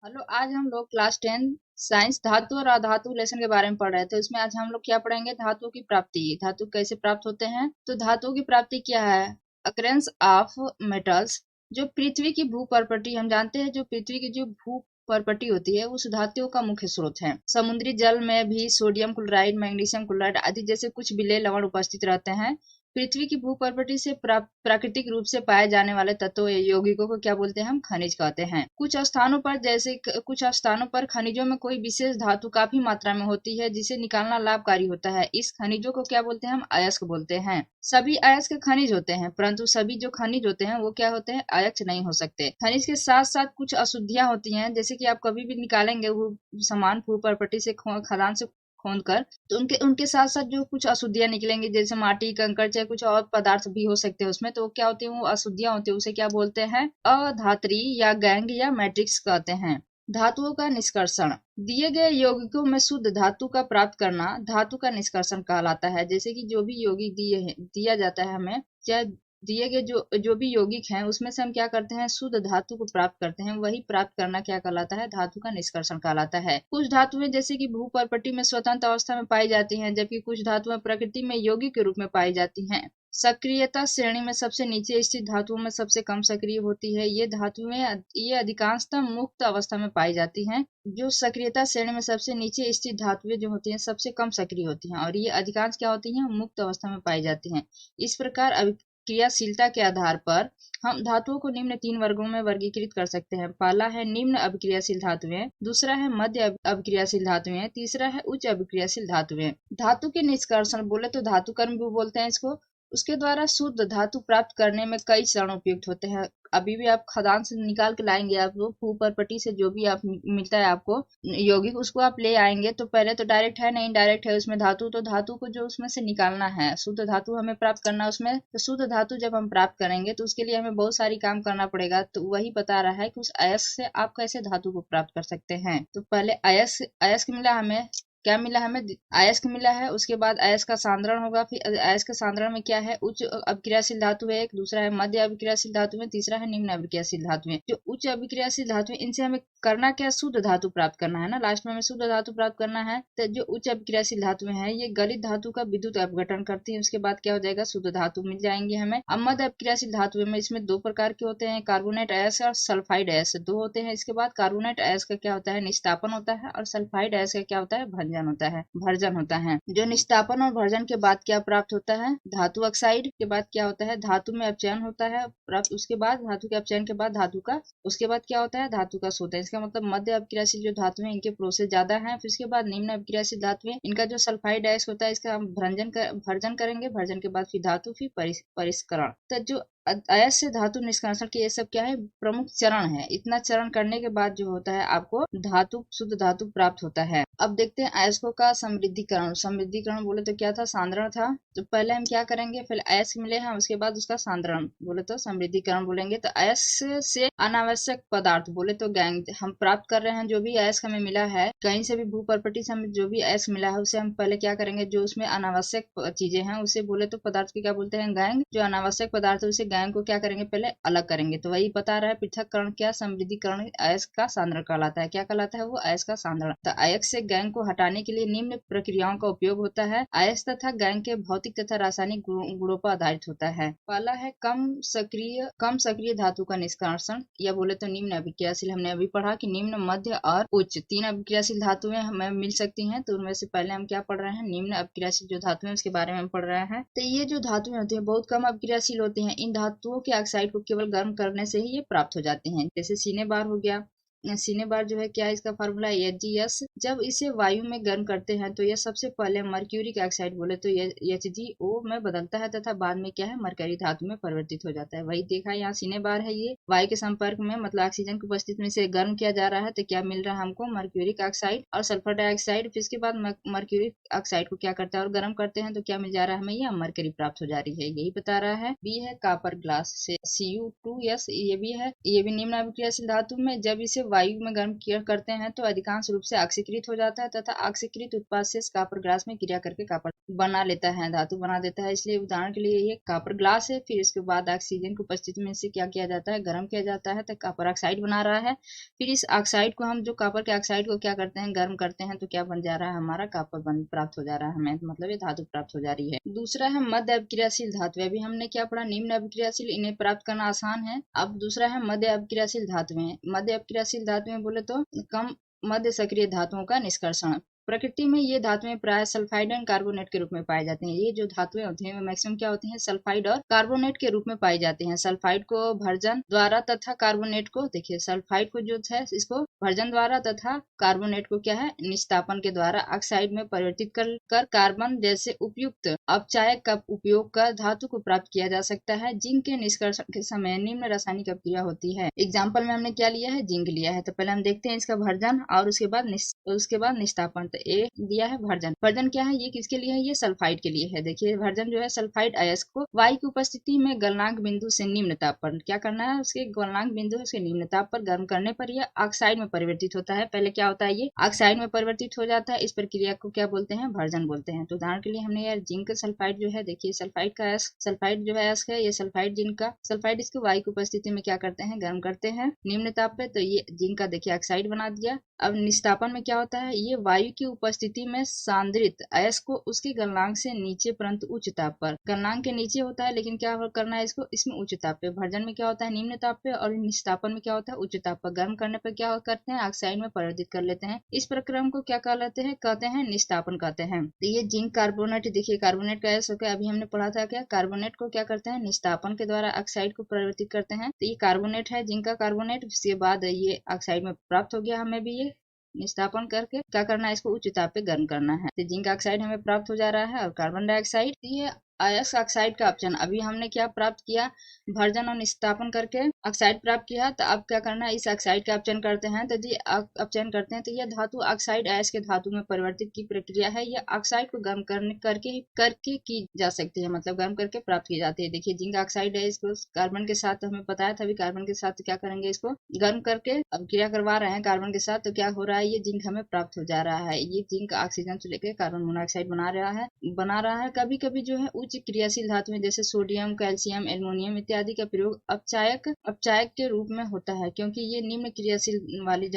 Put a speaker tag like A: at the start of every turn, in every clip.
A: Hello, आज हम लोग क्लास 10 साइंस धातु और अधातु लेसन के बारे में पढ़ रहे थे। उसमें आज हम लोग क्या पढ़ेंगे? धातु की प्राप्ति। धातु कैसे प्राप्त होते हैं? तो धातु की प्राप्ति क्या है? Occurrence of metals. जो पृथ्वी की भू प्रॉपर्टी हम जानते हैं, जो पृथ्वी की जो भू प्रॉपर्टी होती है उस धातुओं का मुख्य स्रोत है। समुद्री जल में भी सोडियम क्लोराइड, मैग्नीशियम क्लोराइड आदि जैसे कुछ विलेय लवण उपस्थित रहते हैं। पृथ्वी की भू प्रॉपर्टी से प्राकृतिक रूप से पाए जाने वाले तत्वों या यौगिकों को क्या बोलते हैं? हम खनिज कहते हैं। कुछ स्थानों पर खनिजों में कोई विशेष धातु काफी मात्रा में होती है जिसे निकालना लाभकारी होता है। इस खनिजों को क्या बोलते हैं? हम अयस्क बोलते हैं। सभी अयस्क खनिज होते हैं, परंतु सभी जो खनिज होते हैं वो क्या होते हैं? अयस्क नहीं हो सकते। खनिज के साथ साथ कुछ अशुद्धियां होती हैं, जैसे कि आप कभी भी निकालेंगे वो सामान भू प्रॉपर्टी से खदान से खोद कर, तो उनके उनके साथ साथ जो कुछ अशुद्धियां निकलेंगी, जैसे माटी, कंकड़, चाहे कुछ और पदार्थ भी हो सकते हैं उसमें, तो वो क्या होती है? वो अशुद्धियां होती है, उसे क्या बोलते हैं? अधात्री या गैंग या मैट्रिक्स कहते हैं। धातुओं का निष्कर्षण। दिए गए यौगिकों में शुद्ध धातु का प्राप्त करना धातु का निष्कर्षण कहलाता है। जैसे कि जो भी यौगिक दिया जाता है हमें, चाहे दिए गए जो जो भी यौगिक हैं उसमें से हम क्या करते हैं? शुद्ध धातु को प्राप्त करते हैं। वही प्राप्त करना क्या कहलाता है? धातु का निष्कर्षण कहलाता है। कुछ धातुएं जैसे कि भू प्रॉपर्टी में स्वतंत्र अवस्था में पाई जाती हैं, जबकि कुछ धातुएं प्रकृति में यौगिक के रूप में पाई जाती हैं। सक्रियता श्रेणी में सबसे नीचे स्थित धातुओं में सबसे कम सक्रिय होती है। ये अधिकांशतः मुक्त अवस्था में पाई जाती हैं। जो सक्रियता श्रेणी में सबसे नीचे स्थित धातुएं जो होती हैं सबसे कम सक्रिय होती हैं, और ये अधिकांश क्या होती हैं? मुक्त अवस्था में पाई जाती हैं। इस प्रकार क्रियाशीलता के आधार पर हम धातुओं को निम्न 3 वर्गों में वर्गीकृत कर सकते हैं। पहला है निम्न अभिक्रियाशील धातुएं, दूसरा है मध्य अभिक्रियाशील धातुएं, तीसरा है उच्च अभिक्रियाशील धातुएं। धातु के निष्कर्षण बोले तो धातु कर्म भी बोलते हैं इसको। उसके द्वारा शुद्ध धातु प्राप्त करने में कई चरण उपयुक्त होते हैं। अभी भी आप खदान से निकाल के लाएंगे, आप वो भू प्रॉपर्टी से जो भी आप मिलता है आपको यौगिक, उसको आप ले आएंगे तो पहले तो डायरेक्ट है नहीं, डायरेक्ट है उसमें धातु, तो धातु को जो उसमें से निकालना है, शुद्ध धातु हमें प्राप्त करना है उसमें। तो शुद्ध धातु जब हम प्राप्त करेंगे तो उसके लिए हमें बहुत सारी काम करना पड़ेगा। तो वही बता रहा है कि उस अयस्क से आप कैसे धातु को प्राप्त कर सकते हैं। तो पहले अयस्क मिला हमें, क्या मिला हमें? अयस्क मिला है। उसके बाद अयस्क का सांद्रण होगा, फिर अयस्क के सांद्रण में क्या है? उच्च अभिक्रियाशील धातु है एक, दूसरा है मध्य अभिक्रियाशील धातु में, तीसरा है निम्न अभिक्रियाशील धातु में। जो उच्च अभिक्रियाशील धातु है इनसे हमें करना क्या? शुद्ध धातु प्राप्त करना है ना, लास्ट में हमें शुद्ध धातु प्राप्त करना है। तो जो उच्च अभिक्रियाशील धातु है ये गलित धातु का विद्युत अपघटन करती है। उसके बाद क्या हो जाएगा? शुद्ध धातु मिल जाएंगे हमें। अब मध्य अभिक्रियाशील धातु में इसमें 2 प्रकार के होते हैं, कार्बोनेट अयस्क और सल्फाइड अयस्क, 2 होते हैं। इसके बाद कार्बोनेट अयस्क का क्या होता है? निस्तापन होता है, और सल्फाइड अयस्क का क्या होता है? भंजन होता है, भर्जन होता है। जो निस्तापन और भर्जन के बाद क्या प्राप्त होता है? धातु ऑक्साइड। के बाद क्या होता है? धातु में अपचयन होता है प्राप्त। उसके बाद धातु के अपचयन के बाद धातु का, उसके बाद क्या होता है? धातु का शोधन। इसका मतलब मध्य अभिक्रियाशील जो धातु है इनके प्रोसेस ज्यादा है। फिर उसके बाद निम्न अभिक्रियाशील धातु है, इनका जो सल्फाइड अयस्क होता है इसका हम भर्जन करेंगे, भर्जन के बाद फिर धातु, फिर परिष्करण। तो जो अयस्क से धातु निष्कर्षण के ये सब क्या है? प्रमुख चरण है। इतना चरण करने के बाद जो होता है आपको धातु, शुद्ध धातु प्राप्त होता है। अब देखते हैं अयस्कों का समृद्धिकरण। समृद्धिकरण बोले तो क्या था? सांद्रण था। तो पहले हम क्या करेंगे? पहले अयस्क मिले हैं, उसके बाद उसका सांद्रण बोले तो समृद्धिकरण बोलेंगे। तो अयस्क से अनावश्यक पदार्थ बोले तो गैंग हम प्राप्त कर रहे हैं। जो भी अयस्क हमें मिला है, कहीं से भी भू प्रॉपर्टी से हमें जो भी अयस्क मिला है उसे हम पहले क्या करेंगे? जो उसमें अनावश्यक चीजें हैं उसे बोले तो पदार्थ के क्या बोलते हैं? गैंग। जो अनावश्यक पदार्थ है उसे गैंग को क्या करेंगे? पहले अलग करेंगे। तो वही बता रहा है पृथक्करण क्या? समृद्धिकरण अयस्क का सांद्रण कहलाता है। क्या कहलाता है वो? अयस्क का सांद्रण। तो अयस्क से गैंग को हटाने के लिए निम्न प्रक्रियाओं का उपयोग होता है। अयस्क तथा गैंग के भौतिक तथा रासायनिक गुणों पर आधारित होता है। पहला है कम सक्रिय धातु का निष्कर्षण, या बोले तो निम्न अभिक्रियाशील। हमने अभी पढ़ा कि निम्न, मध्य और उच्च 3 अभिक्रियाशील धातुएं हमें मिल सकती हैं। तो उनमें से पहले हम क्या पढ़ रहे हैं? निम्न अभिक्रियाशील जो धातु है उसके बारे में पढ़ रहे हैं। तो ये जो धातुएं होती है बहुत कम अभिक्रियाशील होती हैं। इन धातुओं के ऑक्साइड को केवल गर्म करने से ही ये प्राप्त हो जाते हैं। जैसे सीने बार हो गया। सीने बार जो है क्या है? इसका फार्मूला HgS। जब इसे वायु में गर्म करते हैं तो यह सबसे पहले मर्क्यूरिक ऑक्साइड बोले तो HgO में बदलता है, तथा बाद में क्या है? मरकरी धातु में परिवर्तित हो जाता है। वही देखा यहाँ सीने बार है, ये वायु के संपर्क में, मतलब ऑक्सीजन की उपस्थिति में इसे गर्म किया जा रहा है तो क्या मिल रहा है हमको? मर्क्यूरिक ऑक्साइड और सल्फर डाइऑक्साइड। फिर इसके बाद मर्क्यूरिक ऑक्साइड को क्या करता है? और गर्म करते हैं तो क्या मिल जा रहा है हमें? यह मरकरी प्राप्त हो जा रही है, यही बता रहा है। बी है कॉपर ग्लास से Cu2S, ये भी है, ये भी निम्न अभिक्रियाशील धातु में। जब इसे वायु में गर्म किया करते हैं तो अधिकांश रूप से ऑक्सीकृत हो जाता है तथा ऑक्सीकृत उत्पाद से कॉपर ग्लास में क्रिया करके कॉपर बना लेता है, धातु बना देता है। इसलिए उदाहरण के लिए ये कॉपर ग्लास है। फिर इसके बाद ऑक्सीजन की उपस्थिति में इसे क्या किया जाता है, गर्म किया जाता है तो कॉपर ऑक्साइड बना रहा है। फिर इस ऑक्साइड को हम जो कॉपर के ऑक्साइड को क्या करते हैं, गर्म करते हैं तो क्या बन जा रहा है, हमारा कॉपर बन प्राप्त हो जा रहा है हमें, मतलब ये धातु प्राप्त हो जा रही है। दूसरा है मध्य अपक्रियाशील धातु। अभी हमने क्या पढ़ा, निम्न अपक्रियाशील, इन्हें प्राप्त करना आसान है। अब दूसरा है मध्य अपक्रियाशील धातुएं। मध्य अपक्रियाशील धातुएं बोले तो कम मध्य सक्रिय धातुओं का निष्कर्षण। प्रकृति में ये धातुएं प्राय सल्फाइड एंड कार्बोनेट के रूप में पाए जाते हैं। ये जो धातुएं होती हैं मैक्सिमम क्या होती हैं, सल्फाइड और कार्बोनेट के रूप में पाई जाती हैं। सल्फाइड को भर्जन द्वारा तथा कार्बोनेट को, देखिए सल्फाइड को जो है इसको भर्जन द्वारा तथा कार्बोनेट को क्या है, निस्तापन के द्वारा ऑक्साइड में परिवर्तित कर कार्बन जैसे उपयुक्त अपचायक का उपयोग कर धातु को प्राप्त किया जा सकता है। जिंक के निष्कर्षण के समय निम्न रासायनिक अपक्रिया होती है। एग्जाम्पल में हमने क्या लिया है, जिंक लिया है। तो पहले हम देखते हैं इसका भर्जन और उसके बाद निस्तापन। ए दिया है भर्जन। भर्जन क्या है, ये किसके लिए है, ये सल्फाइड के लिए है। देखिए भर्जन जो है सल्फाइड अयस्क को वायु की उपस्थिति में गलनांक बिंदु से निम्न ताप पर क्या करना है, उसके गलनांक बिंदु से निम्न ताप पर गर्म करने पर यह ऑक्साइड में परिवर्तित होता है। पहले क्या होता है, ये ऑक्साइड में परिवर्तित हो जाता है। इस प्रक्रिया को क्या बोलते हैं, भर्जन बोलते हैं। तो उदाहरण के लिए हमने यार जिंक सल्फाइड जो है, देखिए सल्फाइड का अयस्क, सल्फाइड जो है अयस्क है, ये सल्फाइड जिंक का सल्फाइड, इसको वायु की उपस्थिति में क्या करते हैं, गर्म करते हैं निम्न ताप पे। तो ये जिंक का देखिए ऑक्साइड बना दिया। अब निस्तापन में क्या होता है, ये वायु की उपस्थिति में सांद्रित अयस्क को उसके गलनांक से नीचे परंतु उच्च ताप पर, गलनांक के नीचे होता है लेकिन क्या करना है इसको, इसमें उच्च ताप पे। भर्जन में क्या होता है, निम्न ताप पे, और निस्तापन में क्या होता है, उच्च ताप पर। गर्म करने पर क्या करते हैं, ऑक्साइड में परिवर्तित कर लेते हैं। इस प्रक्रम को क्या कहते हैं निस्तापन कहते हैं। तो ये जिंक कार्बोनेट, देखिए कार्बोनेट का अयस्क है, अभी हमने पढ़ा था क्या, कार्बोनेट को क्या करते हैं, निस्तापन के द्वारा ऑक्साइड को परिवर्तित करते हैं। तो ये कार्बोनेट है, जिंक का कार्बोनेट। इसके बाद ये ऑक्साइड में प्राप्त हो गया हमें भी, ये निस्तापन करके क्या करना है, इसको उच्च ताप पे गर्म करना है। तो जिंक ऑक्साइड हमें प्राप्त हो जा रहा है और कार्बन डाइऑक्साइड। ये अयस्क ऑक्साइड का अपचयन, अभी हमने क्या प्राप्त किया, भर्जन और निस्तापन करके ऑक्साइड प्राप्त किया। तो अब क्या करना है, इस ऑक्साइड का अपचयन करते हैं। तो जी अपचयन करते हैं तो यह धातु ऑक्साइड अयस्क के धातु में परिवर्तित की प्रक्रिया है। यह ऑक्साइड को गर्म करके की जा सकती है, मतलब गर्म करके प्राप्त की जाती है। देखिए जिंक ऑक्साइड है, इसको कार्बन के साथ हमें बताया था, अभी कार्बन के साथ क्या करेंगे, इसको गर्म करके अब क्रिया करवा रहे हैं कार्बन के साथ। तो क्या हो रहा है, ये जिंक हमें प्राप्त हो जा रहा है। ये जिंक ऑक्सीजन से लेकर कार्बन मोनोऑक्साइड बना रहा है। कभी कभी जो है उच्च क्रियाशील धातुएं जैसे सोडियम, कैल्शियम, एल्युमिनियम इत्यादि का प्रयोग अपचायक के रूप में होता है, क्योंकि ये निम्न क्रियाशील वाली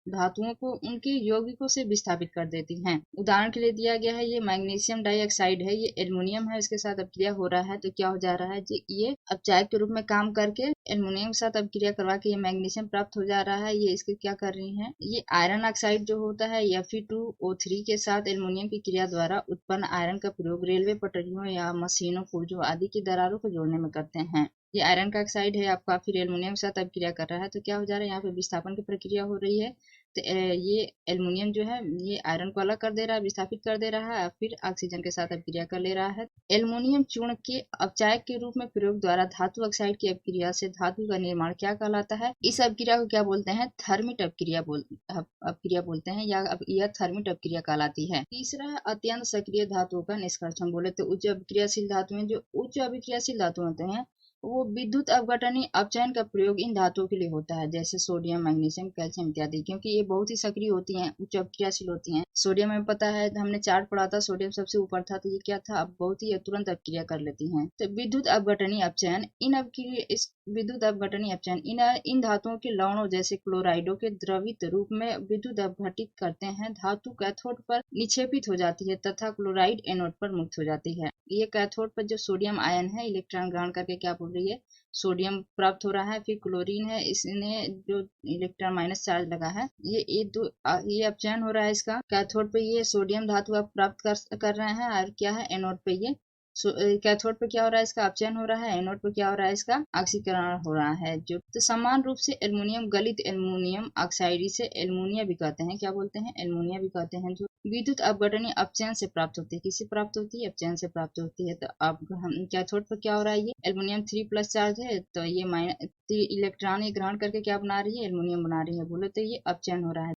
A: धातुओं को उनके यौगिकों से विस्थापित कर देती हैं। उदाहरण के लिए दिया गया है, ये मैग्नीशियम डाइऑक्साइड है, ये एल्युमिनियम है, इसके साथ अपक्रिया हो रहा है। तो क्या हो जा रहा है जी, ये अपचायक के रूप में काम करके एल्युमिनियम के साथ अपक्रिया करवा के ये मैग्नीशियम प्राप्त हो जा रहा है। ये इसके क्या कर रही है, ये आयरन ऑक्साइड जो होता है Fe2O3 के साथ एल्युमिनियम की क्रिया द्वारा उत्पन्न आयरन का प्रयोग रेलवे पटरियों या मशीनों, पुर्जों आदि की दरारों को जोड़ने में करते हैं। ये आयरन का ऑक्साइड है आपका, फिर एल्युमिनियम के साथ अपक्रिया कर रहा है। तो क्या हो जा रहा है, यहाँ पे विस्थापन की प्रक्रिया हो रही है। तो ये एल्युमिनियम जो है ये आयरन को अलग कर दे रहा है, विस्थापित कर दे रहा है, फिर ऑक्सीजन के साथ अपक्रिया कर ले रहा है। एल्युमिनियम चूर्ण के अपचायक के रूप में प्रयोग द्वारा धातु ऑक्साइड की अपक्रिया से धातु का निर्माण क्या कहलाता है, इस अपक्रिया को क्या बोलते हैं, थर्मिट अपक्रिया बोलते हैं, या यह थर्मिट अपक्रिया कहलाती है। तीसरा है अत्यंत सक्रिय धातुओं का निष्कर्षण। बोले तो उच्च अभिक्रियाशील धातुएं, जो उच्च अभिक्रियाशील धातु होते हैं वो विद्युत अपघटनी अपचयन का प्रयोग इन धातुओं के लिए होता है, जैसे सोडियम, मैग्नीशियम, कैल्शियम इत्यादि, क्योंकि ये बहुत ही सक्रिय होती हैं, उच्च अपक्रियाशील होती हैं। सोडियम में पता है, हमने चार्ट पढ़ा था, सोडियम सबसे ऊपर था। तो ये क्या था, अब बहुत ही तुरंत अपक्रिया कर लेती हैं। तो विद्युत अपघटनी अपचयन, इस विद्युत अपघटनी अपचयन इन धातुओं के लवणों जैसे क्लोराइडों के द्रवित रूप में विद्युत अपघटित करते हैं। धातु कैथोड पर निक्षेपित हो जाती है तथा क्लोराइड एनोड पर मुक्त हो जाती है। ये कैथोड पर जो सोडियम आयन है इलेक्ट्रॉन ग्रहण करके क्या बोल रही है, सोडियम प्राप्त हो रहा है। फिर क्लोरीन है, इसने जो इलेक्ट्रॉन माइनस चार्ज लगा है, ये अपचयन हो रहा है इसका। कैथोड पे ये सोडियम धातु आप प्राप्त कर रहे हैं, और क्या है एनोड पे ये कैथोड पे क्या हो रहा है, इसका अपचयन हो रहा है। एनोड पे क्या हो रहा है, इसका ऑक्सीकरण हो रहा है। जो तो समान रूप से एल्युमिनियम गलित एल्युमिनियम ऑक्साइड, से एल्युमिनिया भी कहते हैं, क्या बोलते हैं, एल्युमिनिया भी कहते हैं, जो विद्युत अपघटनी अपचयन से प्राप्त होती है। किससे प्राप्त होती है, अपचयन से प्राप्त होती है। तो अब हम कैथोड पर क्या हो रहा है, ये एल्युमिनियम 3+ चार्ज है, तो ये इलेक्ट्रॉन ग्रहण करके क्या बना रही है, एल्युमिनियम बना रही है। बोले तो ये अपचयन हो रहा है।